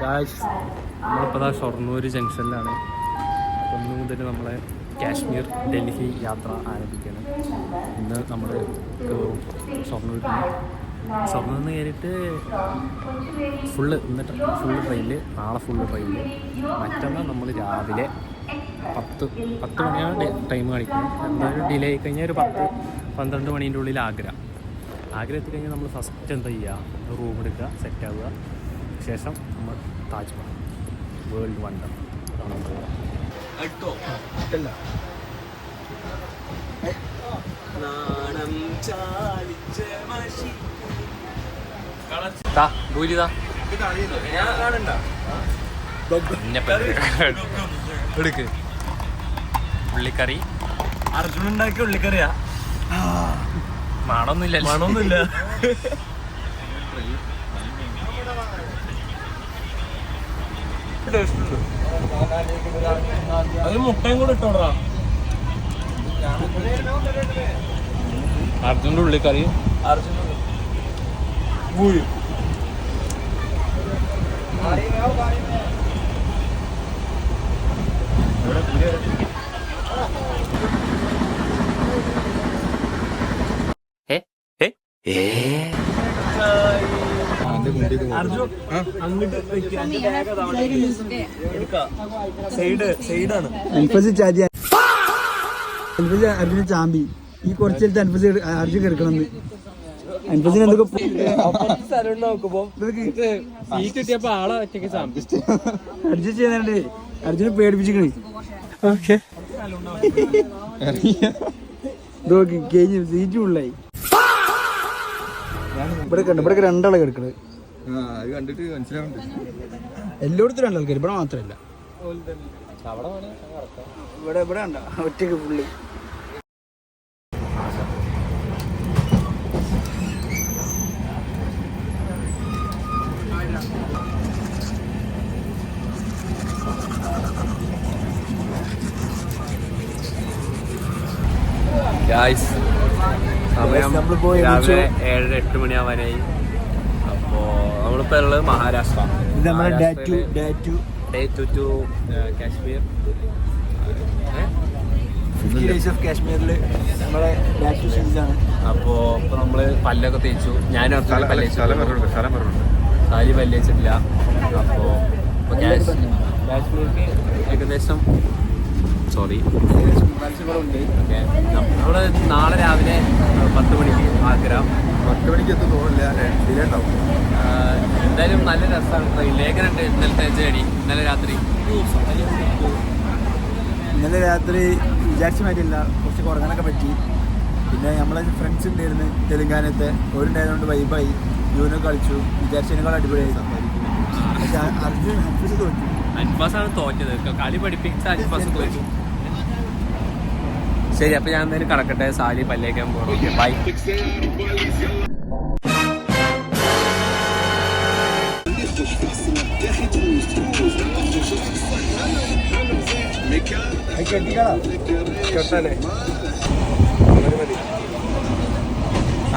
Guys, നമ്മളിപ്പോൾ ഷൊർണൂർ ജംഗ്ഷനിലാണ്. അപ്പം ഇന്ന് മുതൽ നമ്മളെ കാശ്മീർ ഡൽഹി യാത്ര ആരംഭിക്കണം. ഇന്ന് നമ്മൾ ഷൊർണൂരിൽ നിന്ന് കയറിയിട്ട് ഇന്നിട്ട് ഫുള്ള് ട്രെയിനിൽ, നാളെ ഫുള്ള് ട്രെയിനിൽ, മറ്റന്നാൾ നമ്മൾ രാവിലെ 10 മണിയാണ് ടൈം കാണിക്കുന്നത്. എന്തായാലും ഡിലേ ആയി കഴിഞ്ഞാൽ ഒരു 10-12 മണീൻ്റെ ഉള്ളിൽ ആഗ്ര എത്തിക്കഴിഞ്ഞാൽ നമ്മൾ ഫസ്റ്റ് എന്താ ചെയ്യുക, റൂം എടുക്കുക, സെറ്റാവുക. ശേഷം നമ്മൾ താജ്മഹൽ വേൾഡ് വണ്ടർ കാണാൻ പോവുക. ഉള്ളിക്കറി അർജുനുണ്ടാക്കിയ ഉള്ളിക്കറിയാ. മണമൊന്നുമില്ല. അത് മുട്ടയും കൂടെ ഇട്ടോടാ. അർജുൻ്റെ ഉള്ളിക്കറി, അർജുന ചാമ്പി ഈ കുറച്ചെടുത്ത് അൻപസ് അർജുൻ കിടക്കണം. അൻപസിന് എന്തൊക്കെ അർജുൻ ചെയ്യുന്നുണ്ട്. അർജുനെ പേടിപ്പിച്ചിക്കണേ. കഴിഞ്ഞു സീറ്റ് ഫുള്ളായി. ഇവിടെ രണ്ടാളെ കിടക്കണത് കണ്ടിട്ട് മനസ്സിലാവുന്നുണ്ട്. എല്ലായിടത്തും രണ്ടാൾക്കാർ, ഇവിടെ മാത്രമല്ല. ഇവിടെ ഉണ്ടോ ഒറ്റക്ക് ഫുള്ള്. സമയം രാവിലെ 7-8 മണിയാവാനായി. അപ്പോൾ നമ്മളിപ്പോൾ ഉള്ളത് മഹാരാഷ്ട്ര. Day 2 to Kashmir. കാശ്മീരിൽ നമ്മളെ അപ്പോൾ ഇപ്പോൾ നമ്മൾ പല്ലൊക്കെ തേച്ചു. ഞാനും സാരി പല്ല് വെച്ചിട്ടില്ല. അപ്പോൾ കാശ്മീർക്ക് ഏകദേശം നമ്മൾ നാളെ രാവിലെ 10 മണിക്ക് ആഗ്ര. 10 മണിക്ക് എത്തും തോന്നില്ല, ഡിലേ ഉണ്ടാവും. എന്തായാലും നല്ല രസമാണ് ട്രെയിൻ. ലേഖനുണ്ട് ഇന്നലത്തെ ജേണി. ഇന്നലെ രാത്രി വിചാരിച്ച മാതിരില്ല, കുറച്ച് കുറങ്ങാനൊക്കെ പറ്റി. പിന്നെ നമ്മളെ ഫ്രണ്ട്സ് ഉണ്ടായിരുന്നു തെലുങ്കാനത്തെ, ഒരുണ്ടായതുകൊണ്ട് വൈബായി. യൂനോ കളിച്ചു, വിചാരിച്ചതിനേക്കാൾ അടിപൊളിയായി. പക്ഷെ അർജുൻ അൻപസ് തോറ്റു. അൻപാസാണ് തോറ്റത്. കളി പഠിപ്പിച്ച അൻപാസ് തോറ്റു. ശരി, അപ്പോൾ ഞാൻ എന്തായാലും കടക്കട്ടെ. സാലി പല്ലേക്കാൻ പോകണം. ബൈ.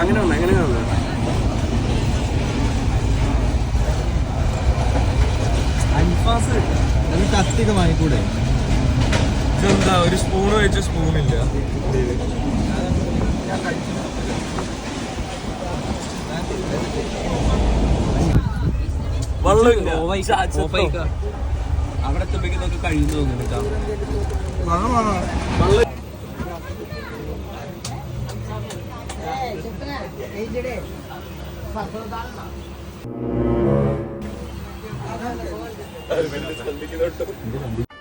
അങ്ങനെ അൻഫാസ് കത്തിയൊക്കെ വാങ്ങിക്കൂടെ? എന്താ ഒരു സ്പൂൺ വെച്ച സ്പൂണില്ല. അവിടെ എത്തുമ്പോഴേക്കൊക്കെ കഴിയുന്നു തോന്നുന്നു.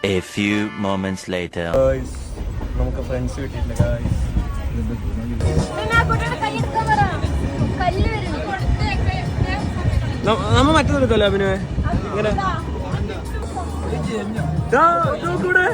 A few moments later. നമുക്ക് ഫ്രണ്ട്സ് കിട്ടിയിട്ടില്ല. നമ്മ മറ്റെടുക്കല്ലോ അഭിനയ ഇങ്ങനെ കൂടെ.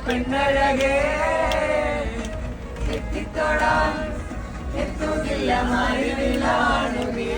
പെണ്ണഴകേ എത്തിത്തോടാൻ എത്തുകില്ല മരുവിലാണു നീ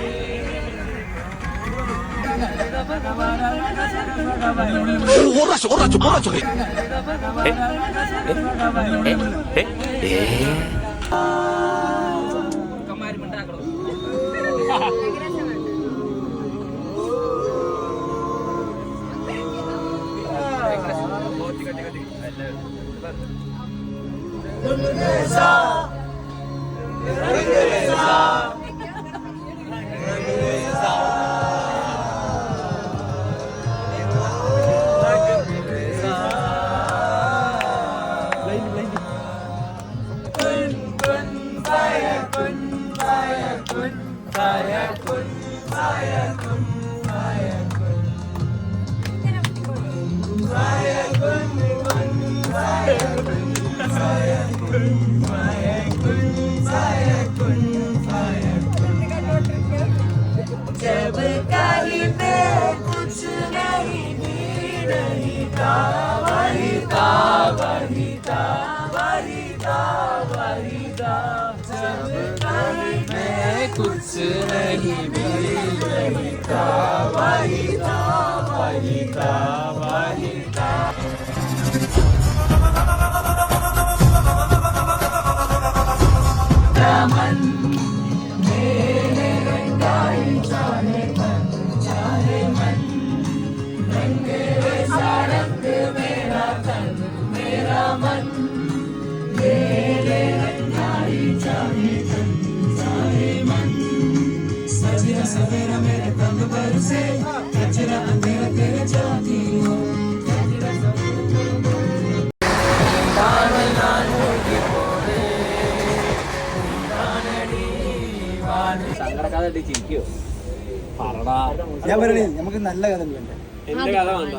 ഞാൻ പറയണേ നമുക്ക് നല്ല കഥ വേണ്ടേ എന്റെ കഥ വേണ്ട.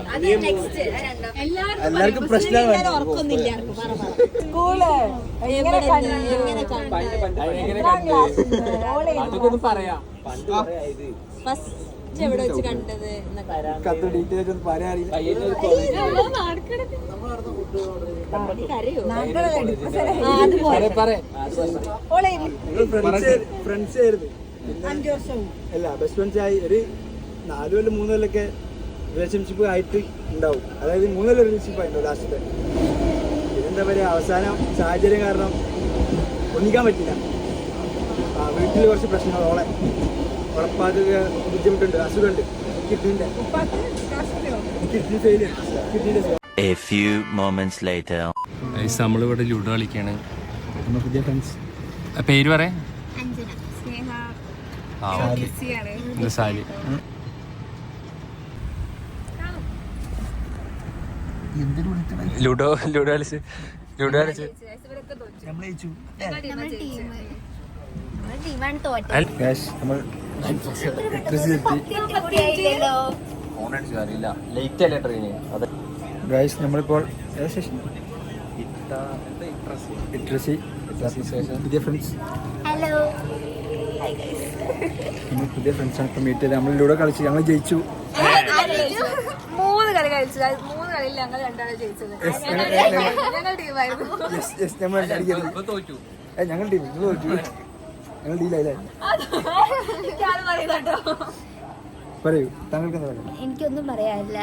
എല്ലാവർക്കും പ്രശ്നമാണ് അതൊക്കെ ഒന്ന് പറയാം. എവിടെ വെച്ച് കണ്ടത് കത്ത് ഡീറ്റെയിൽസ് ഒന്നും പറയാറില്ല. ഫ്രണ്ട്സ് ആയിരുന്നു അല്ല ബെസ്റ്റ് ഫ്രണ്ട്സ് ആയി ഒരു 4 കൊല്ലം 3 കൊല്ലൊക്കെ റിലേഷൻഷിപ്പ് ആയിട്ട് ഉണ്ടാവും. അതായത് 3 കൊല്ലം റിലേഷൻഷിപ്പ് ആയിട്ടുണ്ടാവും ലാസ്റ്റത്തെ. പിന്നെന്താ പറയുക, അവസാനം സാഹചര്യം കാരണം ഒന്നിക്കാൻ പറ്റില്ല. വീട്ടിൽ കുറച്ച് പ്രശ്നങ്ങൾ ഉറപ്പാക്കുക ബുദ്ധിമുട്ടുണ്ട്, അസുഖമുണ്ട്, കിഡ്നിന്റെ ഫെയിലിയർ, കിഡ്നിന്റെ. A few moments later. നമ്മളിവിടെ ലുഡോ കളിക്കാണ്. നമ്മുടെ പുതിയ ഫ്രണ്ട്സ് പേര് പറയാം. സാലി. ലുഡോ കളിച്ച് നമ്മൾ ജയിച്ചു. ഗൈസ് നമ്മളിപ്പോൾ പുതിയ ഫ്രണ്ട്സ് നമ്മൾ പുതിയ ഫ്രണ്ട്സാണ് ഇപ്പം മീറ്റ് ചെയ്ത് നമ്മൾ ലൂഡോ കളിച്ച് ഞങ്ങൾ ജയിച്ചു. 3 കളി കളിച്ചു. 3 കളിയിൽ ഞങ്ങൾ 2 ആളെ ജയിച്ചത്. ഞങ്ങൾ ടീമായിരുന്നു. ഞങ്ങൾ ടീം നിങ്ങൾ തോറ്റു. ഞങ്ങൾ ഡീലല്ലേ പറയൂ, താങ്കൾക്ക് എന്താ പറയുക? എനിക്കൊന്നും പറയാനില്ല.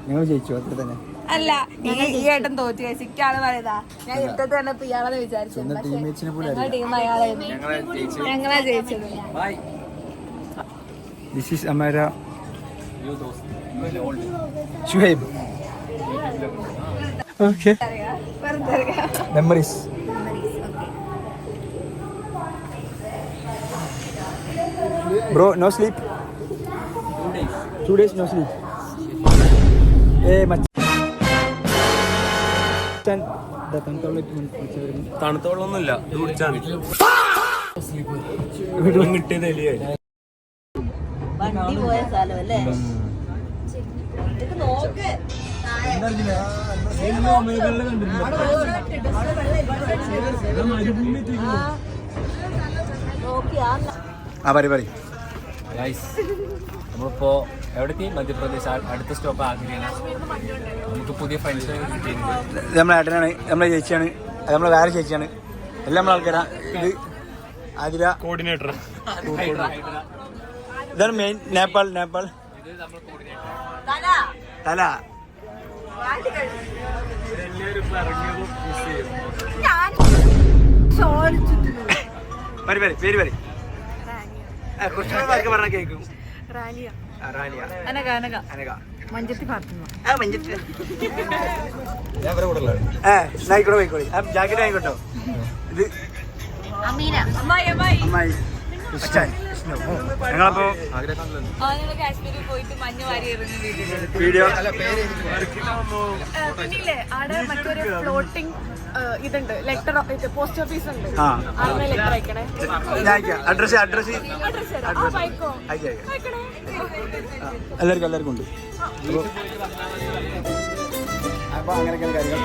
ഞങ്ങൾ ജയിച്ചു, അത്ര തന്നെ. അല്ല ഈ ഏട്ടൻ തോറ്റു കഴിച്ചിട്ടാണ് പറയുന്നതാ. ഞാൻ യുദ്ധത്തിൽ തന്നെ ഇയാളെന്ന് വിചാരിച്ചു. ടീമേറ്റ്സിനെ പോലെ ടീം അയാളായിരുന്നു. ഞങ്ങളാ ജയിച്ചത്. This is Amera. Shuhaib. Okay. Memories. Bro no sleep. 2 days no sleep. തണുത്ത വെള്ളമൊന്നുമില്ല കിട്ടിയത് എലിയായി. വണ്ടി പോയ സ്ഥലം അല്ലേ ഇത് നോക്ക് നമ്മളിപ്പോ എവിടേക്ക് മധ്യപ്രദേശ് അടുത്ത സ്റ്റോപ്പ് ആഗ്രയാണ്. നമുക്ക് പുതിയ ഫ്രണ്ട്സ് കിട്ടിയിട്ടുണ്ട്. ഇത് നമ്മളെ ഏട്ടനാണ്, നമ്മളെ ചേച്ചിയാണ്, അത് നമ്മളെ വേറെ ചേച്ചിയാണ്, എല്ലാം നമ്മളെ ആൾക്കാരാ. ഇത് ആതിര കോർഡിനേറ്റർ. ഇതാണ് മെയിൻ. നേപ്പാൾ ഇത് നമ്മൾ കോർഡിനേറ്റർ തല. പേര് പേര് കുറച്ചുകൂടെ പറഞ്ഞാൽ കേൾക്കും. മഞ്ചത്തി ഫാത്തിമ. നായിക്കോട്ടെ പോയിക്കോളി. ജാക്കറ്റ് വാങ്ങിക്കോട്ടോ. ഇത് അമീന അമ്മായി ഞങ്ങളപ്പോ കാശ്മീരിൽ പോയിട്ട് മഞ്ഞ് വാരി എറിഞ്ഞ വീഡിയോ പിന്നില്ലേ ആടെ മറ്റൊരു ഫ്ലോട്ടിംഗ് ഇതുണ്ട്, ലെറ്റർ പോസ്റ്റ് ഓഫീസ് ഉണ്ട്. ആ അവിടെ ലെറ്റർ അയക്കണേ. അഡ്രസ് ബൈക്കോ എല്ലാവർക്കും ഉണ്ട്. അപ്പൊ അങ്ങനെയൊക്കെയാണ് കാര്യങ്ങൾ.